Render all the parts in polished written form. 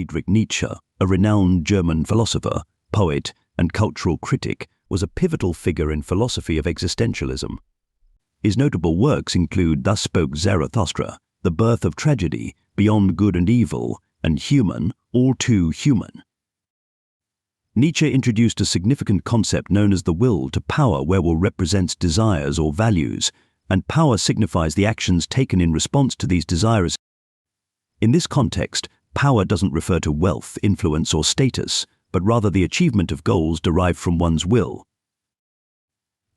Friedrich Nietzsche, a renowned German philosopher, poet, and cultural critic, was a pivotal figure in philosophy of existentialism. His notable works include Thus Spoke Zarathustra, The Birth of Tragedy, Beyond Good and Evil, and Human, All Too Human. Nietzsche introduced a significant concept known as the will to power, where will represents desires or values, and power signifies the actions taken in response to these desires. In this context, power doesn't refer to wealth, influence, or status, but rather the achievement of goals derived from one's will.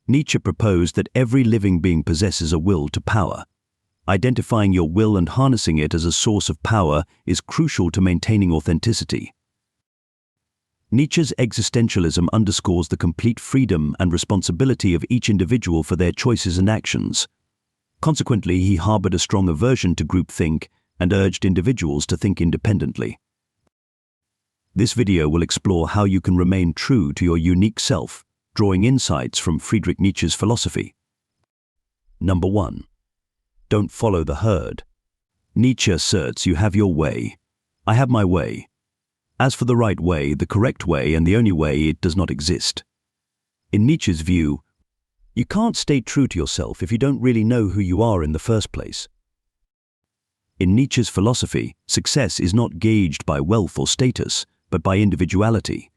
Nietzsche proposed that every living being possesses a will to power. Identifying your will and harnessing it as a source of power is crucial to maintaining authenticity. Nietzsche's existentialism underscores the complete freedom and responsibility of each individual for their choices and actions. Consequently, he harbored a strong aversion to groupthink and urged individuals to think independently. This video will explore how you can remain true to your unique self, drawing insights from Friedrich Nietzsche's philosophy. Number 1. Don't follow the herd. Nietzsche asserts you have your way. I have my way. As for the right way, the correct way, and the only way, it does not exist. In Nietzsche's view, you can't stay true to yourself if you don't really know who you are in the first place. In Nietzsche's philosophy, success is not gauged by wealth or status, but by individuality.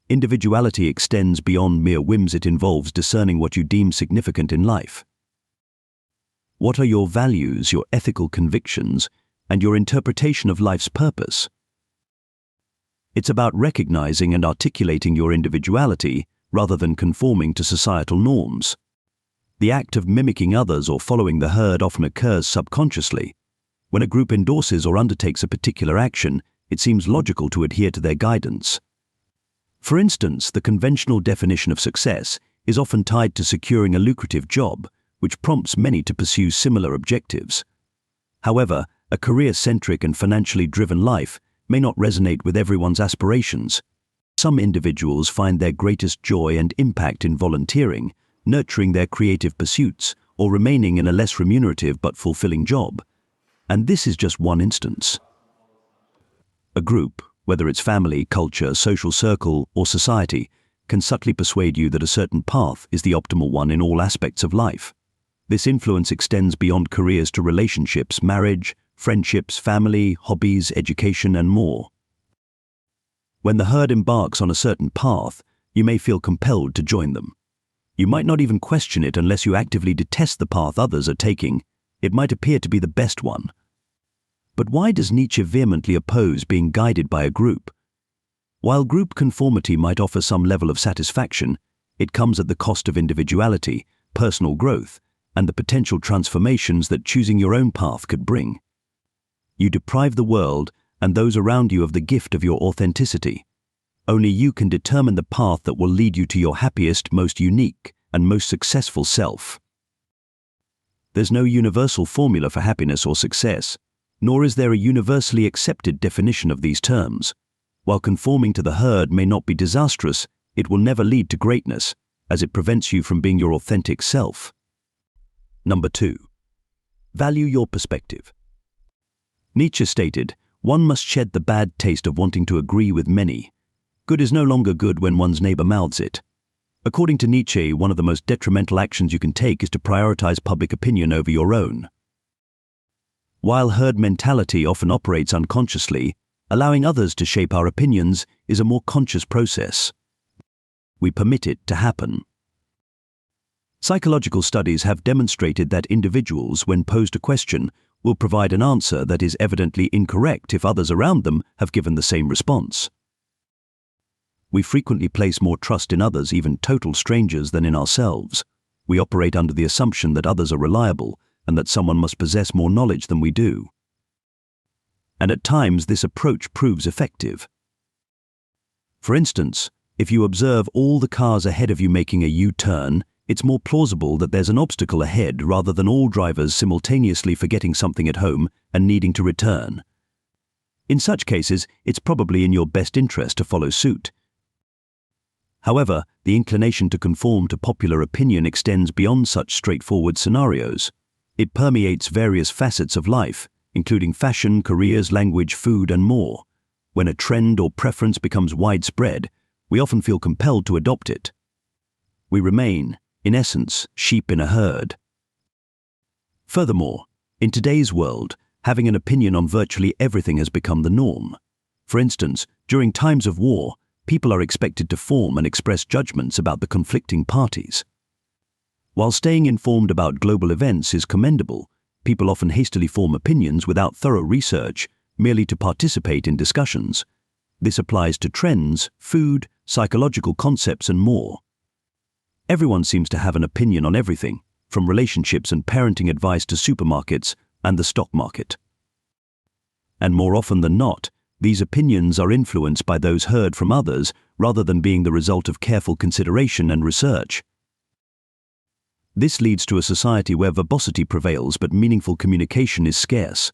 Individuality extends beyond mere whims. It involves discerning what you deem significant in life. What are your values, your ethical convictions, and your interpretation of life's purpose? It's about recognizing and articulating your individuality rather than conforming to societal norms. The act of mimicking others or following the herd often occurs subconsciously. When a group endorses or undertakes a particular action, it seems logical to adhere to their guidance. For instance, the conventional definition of success is often tied to securing a lucrative job, which prompts many to pursue similar objectives. However, a career-centric and financially driven life may not resonate with everyone's aspirations. Some individuals find their greatest joy and impact in volunteering, nurturing their creative pursuits, or remaining in a less remunerative but fulfilling job. And this is just one instance. A group, whether it's family, culture, social circle, or society, can subtly persuade you that a certain path is the optimal one in all aspects of life. This influence extends beyond careers to relationships, marriage, friendships, family, hobbies, education, and more. When the herd embarks on a certain path, you may feel compelled to join them. You might not even question it unless you actively detest the path others are taking. It might appear to be the best one. But why does Nietzsche vehemently oppose being guided by a group? While group conformity might offer some level of satisfaction, it comes at the cost of individuality, personal growth, and the potential transformations that choosing your own path could bring. You deprive the world and those around you of the gift of your authenticity. Only you can determine the path that will lead you to your happiest, most unique, and most successful self. There's no universal formula for happiness or success, nor is there a universally accepted definition of these terms. While conforming to the herd may not be disastrous, it will never lead to greatness, as it prevents you from being your authentic self. Number 2. Value your perspective. Nietzsche stated, one must shed the bad taste of wanting to agree with many. Good is no longer good when one's neighbor mouths it. According to Nietzsche, one of the most detrimental actions you can take is to prioritize public opinion over your own. While herd mentality often operates unconsciously, allowing others to shape our opinions is a more conscious process. We permit it to happen. Psychological studies have demonstrated that individuals, when posed a question, will provide an answer that is evidently incorrect if others around them have given the same response. We frequently place more trust in others, even total strangers, than in ourselves. We operate under the assumption that others are reliable and that someone must possess more knowledge than we do. And at times this approach proves effective. For instance, if you observe all the cars ahead of you making a U-turn, it's more plausible that there's an obstacle ahead rather than all drivers simultaneously forgetting something at home and needing to return. In such cases, it's probably in your best interest to follow suit. However, the inclination to conform to popular opinion extends beyond such straightforward scenarios. It permeates various facets of life, including fashion, careers, language, food, and more. When a trend or preference becomes widespread, we often feel compelled to adopt it. We remain, in essence, sheep in a herd. Furthermore, in today's world, having an opinion on virtually everything has become the norm. For instance, during times of war, people are expected to form and express judgments about the conflicting parties. While staying informed about global events is commendable, people often hastily form opinions without thorough research, merely to participate in discussions. This applies to trends, food, psychological concepts, and more. Everyone seems to have an opinion on everything, from relationships and parenting advice to supermarkets and the stock market. And more often than not, these opinions are influenced by those heard from others rather than being the result of careful consideration and research. This leads to a society where verbosity prevails but meaningful communication is scarce.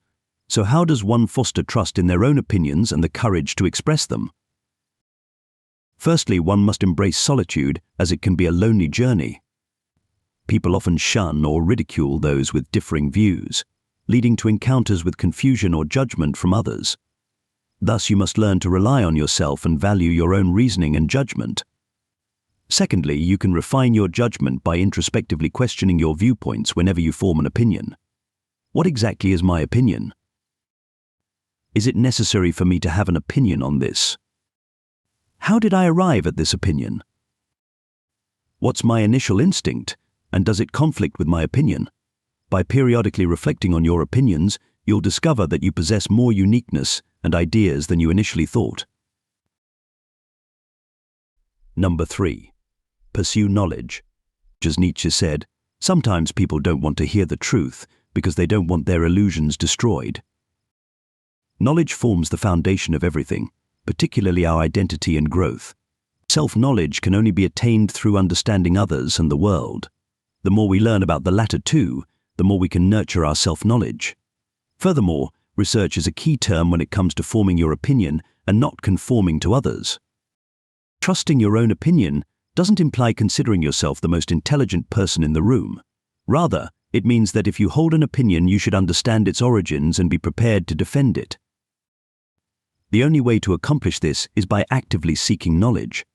So how does one foster trust in their own opinions and the courage to express them? Firstly, one must embrace solitude, as it can be a lonely journey. People often shun or ridicule those with differing views, leading to encounters with confusion or judgment from others. Thus, you must learn to rely on yourself and value your own reasoning and judgment. Secondly, you can refine your judgment by introspectively questioning your viewpoints whenever you form an opinion. What exactly is my opinion? Is it necessary for me to have an opinion on this? How did I arrive at this opinion? What's my initial instinct, and does it conflict with my opinion? By periodically reflecting on your opinions, you'll discover that you possess more uniqueness and ideas than you initially thought. Number 3. Pursue knowledge. As Nietzsche said, sometimes people don't want to hear the truth because they don't want their illusions destroyed. Knowledge forms the foundation of everything, particularly our identity and growth. Self-knowledge can only be attained through understanding others and the world. The more we learn about the latter two, the more we can nurture our self-knowledge. Furthermore, research is a key term when it comes to forming your opinion and not conforming to others. Trusting your own opinion doesn't imply considering yourself the most intelligent person in the room. Rather, it means that if you hold an opinion, you should understand its origins and be prepared to defend it. The only way to accomplish this is by actively seeking knowledge.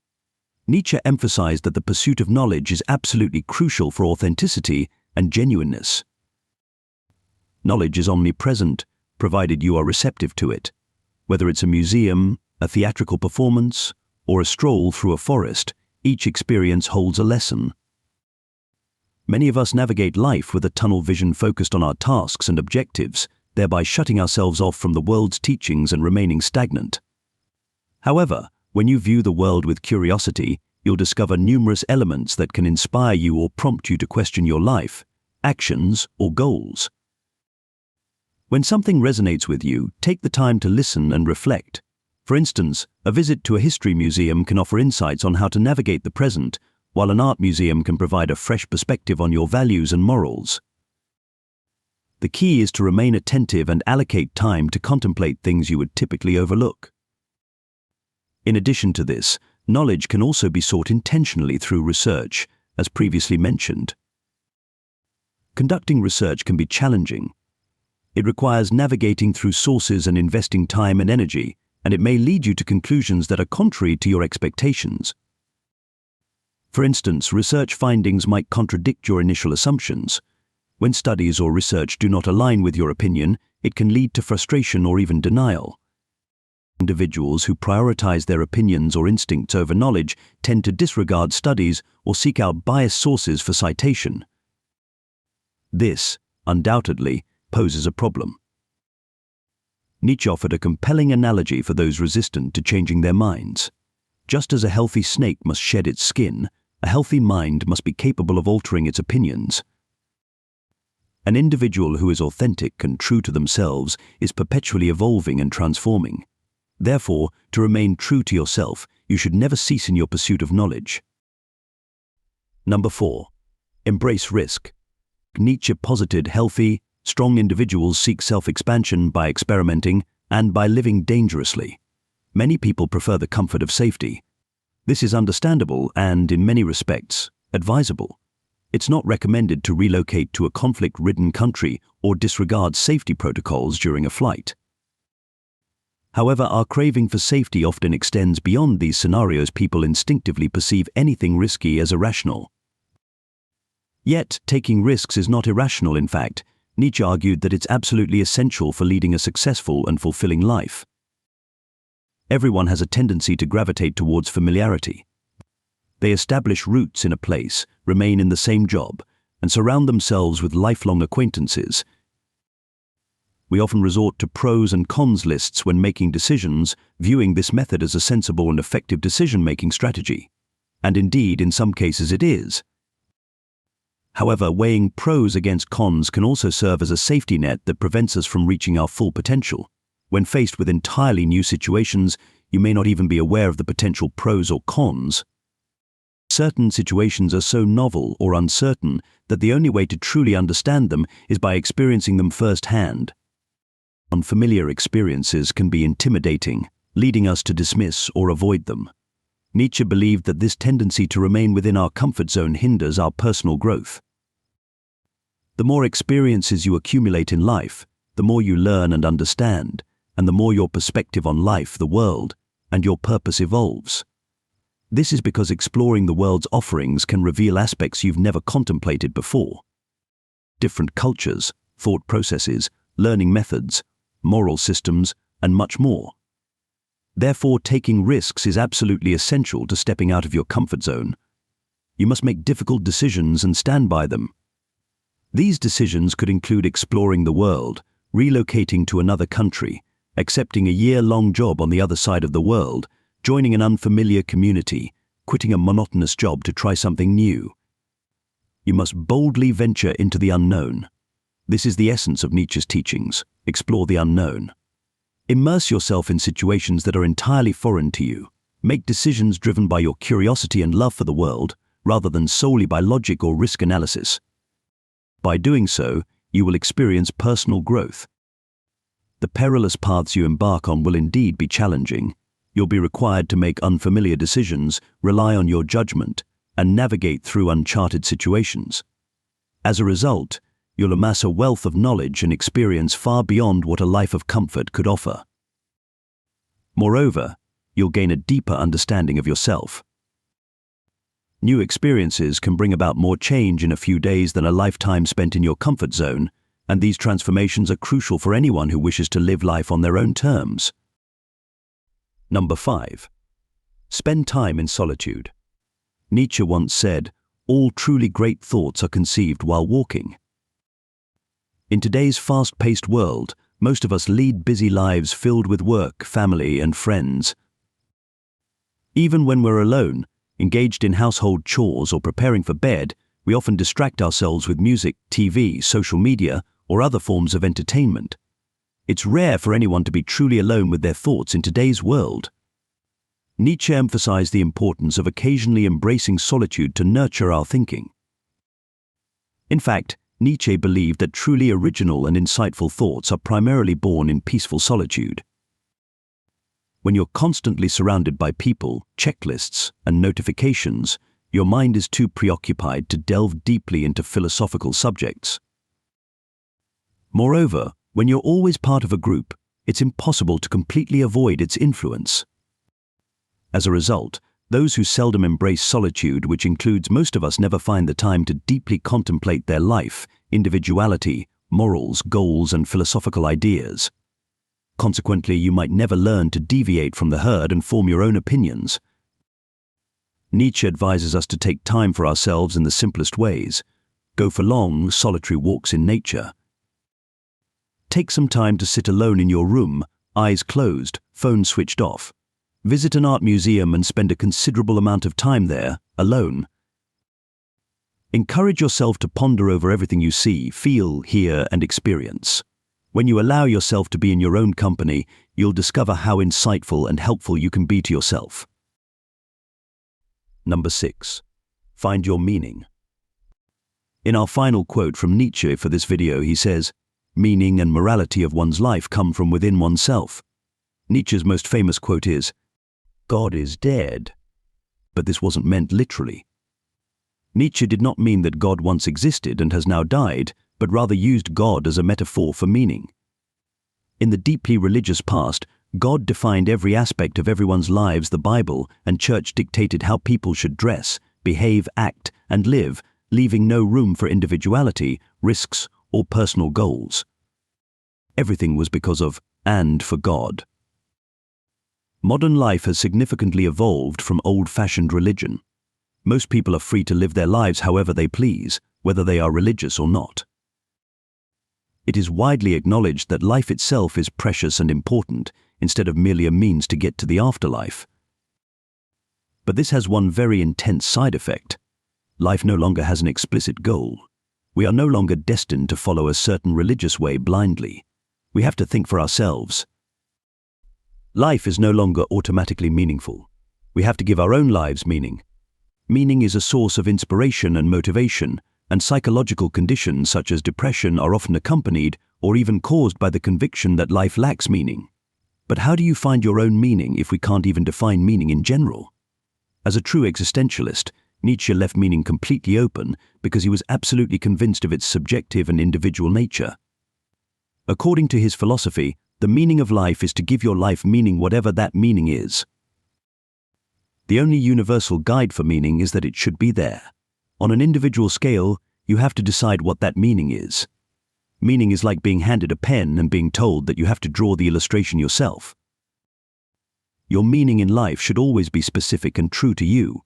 Nietzsche emphasized that the pursuit of knowledge is absolutely crucial for authenticity and genuineness. Knowledge is omnipresent, provided you are receptive to it. Whether it's a museum, a theatrical performance, or a stroll through a forest, each experience holds a lesson. Many of us navigate life with a tunnel vision focused on our tasks and objectives, thereby shutting ourselves off from the world's teachings and remaining stagnant. However, when you view the world with curiosity, you'll discover numerous elements that can inspire you or prompt you to question your life, actions, or goals. When something resonates with you, take the time to listen and reflect. For instance, a visit to a history museum can offer insights on how to navigate the present, while an art museum can provide a fresh perspective on your values and morals. The key is to remain attentive and allocate time to contemplate things you would typically overlook. In addition to this, knowledge can also be sought intentionally through research, as previously mentioned. Conducting research can be challenging. It requires navigating through sources and investing time and energy, and it may lead you to conclusions that are contrary to your expectations. For instance, research findings might contradict your initial assumptions. When studies or research do not align with your opinion, it can lead to frustration or even denial. Individuals who prioritize their opinions or instincts over knowledge tend to disregard studies or seek out biased sources for citation. This, undoubtedly, poses a problem. Nietzsche offered a compelling analogy for those resistant to changing their minds. Just as a healthy snake must shed its skin, a healthy mind must be capable of altering its opinions. An individual who is authentic and true to themselves is perpetually evolving and transforming. Therefore, to remain true to yourself, you should never cease in your pursuit of knowledge. Number 4. Embrace risk. Nietzsche posited healthy, strong individuals seek self-expansion by experimenting and by living dangerously. Many people prefer the comfort of safety. This is understandable and, in many respects, advisable. It's not recommended to relocate to a conflict-ridden country or disregard safety protocols during a flight. However, our craving for safety often extends beyond these scenarios. People instinctively perceive anything risky as irrational. Yet, taking risks is not irrational. In fact, Nietzsche argued that it's absolutely essential for leading a successful and fulfilling life. Everyone has a tendency to gravitate towards familiarity. They establish roots in a place, remain in the same job, and surround themselves with lifelong acquaintances. We often resort to pros and cons lists when making decisions, viewing this method as a sensible and effective decision-making strategy. And indeed, in some cases it is. However, weighing pros against cons can also serve as a safety net that prevents us from reaching our full potential. When faced with entirely new situations, you may not even be aware of the potential pros or cons. Certain situations are so novel or uncertain that the only way to truly understand them is by experiencing them firsthand. Unfamiliar experiences can be intimidating, leading us to dismiss or avoid them. Nietzsche believed that this tendency to remain within our comfort zone hinders our personal growth. The more experiences you accumulate in life, the more you learn and understand, and the more your perspective on life, the world, and your purpose evolves. This is because exploring the world's offerings can reveal aspects you've never contemplated before. Different cultures, thought processes, learning methods, moral systems, and much more. Therefore, taking risks is absolutely essential to stepping out of your comfort zone. You must make difficult decisions and stand by them. These decisions could include exploring the world, relocating to another country, accepting a year-long job on the other side of the world, joining an unfamiliar community, quitting a monotonous job to try something new. You must boldly venture into the unknown. This is the essence of Nietzsche's teachings. Explore the unknown. Immerse yourself in situations that are entirely foreign to you. Make decisions driven by your curiosity and love for the world, rather than solely by logic or risk analysis. By doing so, you will experience personal growth. The perilous paths you embark on will indeed be challenging. You'll be required to make unfamiliar decisions, rely on your judgment, and navigate through uncharted situations. As a result, you'll amass a wealth of knowledge and experience far beyond what a life of comfort could offer. Moreover, you'll gain a deeper understanding of yourself. New experiences can bring about more change in a few days than a lifetime spent in your comfort zone, and these transformations are crucial for anyone who wishes to live life on their own terms. Number 5. Spend time in solitude. Nietzsche once said, "All truly great thoughts are conceived while walking." In today's fast-paced world, most of us lead busy lives filled with work, family, and friends. Even when we're alone, engaged in household chores or preparing for bed, we often distract ourselves with music, TV, social media, or other forms of entertainment. It's rare for anyone to be truly alone with their thoughts in today's world. Nietzsche emphasized the importance of occasionally embracing solitude to nurture our thinking. In fact, Nietzsche believed that truly original and insightful thoughts are primarily born in peaceful solitude. When you're constantly surrounded by people, checklists, and notifications, your mind is too preoccupied to delve deeply into philosophical subjects. Moreover, when you're always part of a group, it's impossible to completely avoid its influence. As a result, those who seldom embrace solitude, which includes most of us, never find the time to deeply contemplate their life, individuality, morals, goals, and philosophical ideas. Consequently, you might never learn to deviate from the herd and form your own opinions. Nietzsche advises us to take time for ourselves in the simplest ways. Go for long, solitary walks in nature. Take some time to sit alone in your room, eyes closed, phone switched off. Visit an art museum and spend a considerable amount of time there, alone. Encourage yourself to ponder over everything you see, feel, hear, and experience. When you allow yourself to be in your own company, you'll discover how insightful and helpful you can be to yourself. Number 6. Find your meaning. In our final quote from Nietzsche for this video, he says, "Meaning and morality of one's life come from within oneself." Nietzsche's most famous quote is, "God is dead." But this wasn't meant literally. Nietzsche did not mean that God once existed and has now died, but rather used God as a metaphor for meaning. In the deeply religious past, God defined every aspect of everyone's lives, the Bible and church dictated how people should dress, behave, act, and live, leaving no room for individuality, risks, or personal goals. Everything was because of and for God. Modern life has significantly evolved from old-fashioned religion. Most people are free to live their lives however they please, whether they are religious or not. It is widely acknowledged that life itself is precious and important, instead of merely a means to get to the afterlife. But this has one very intense side effect. Life no longer has an explicit goal. We are no longer destined to follow a certain religious way blindly. We have to think for ourselves. Life is no longer automatically meaningful. We have to give our own lives meaning. Meaning is a source of inspiration and motivation, and psychological conditions such as depression are often accompanied or even caused by the conviction that life lacks meaning. But how do you find your own meaning if we can't even define meaning in general? As a true existentialist, Nietzsche left meaning completely open because he was absolutely convinced of its subjective and individual nature. According to his philosophy, the meaning of life is to give your life meaning, whatever that meaning is. The only universal guide for meaning is that it should be there. On an individual scale, you have to decide what that meaning is. Meaning is like being handed a pen and being told that you have to draw the illustration yourself. Your meaning in life should always be specific and true to you.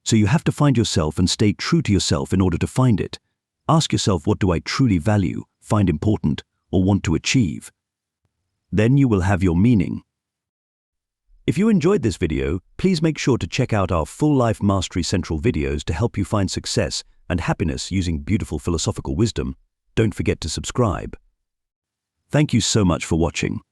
So you have to find yourself and stay true to yourself in order to find it. Ask yourself, what do I truly value, find important, or want to achieve? Then you will have your meaning. If you enjoyed this video, please make sure to check out our full LifeMastery Central videos to help you find success and happiness using beautiful philosophical wisdom. Don't forget to subscribe. Thank you so much for watching.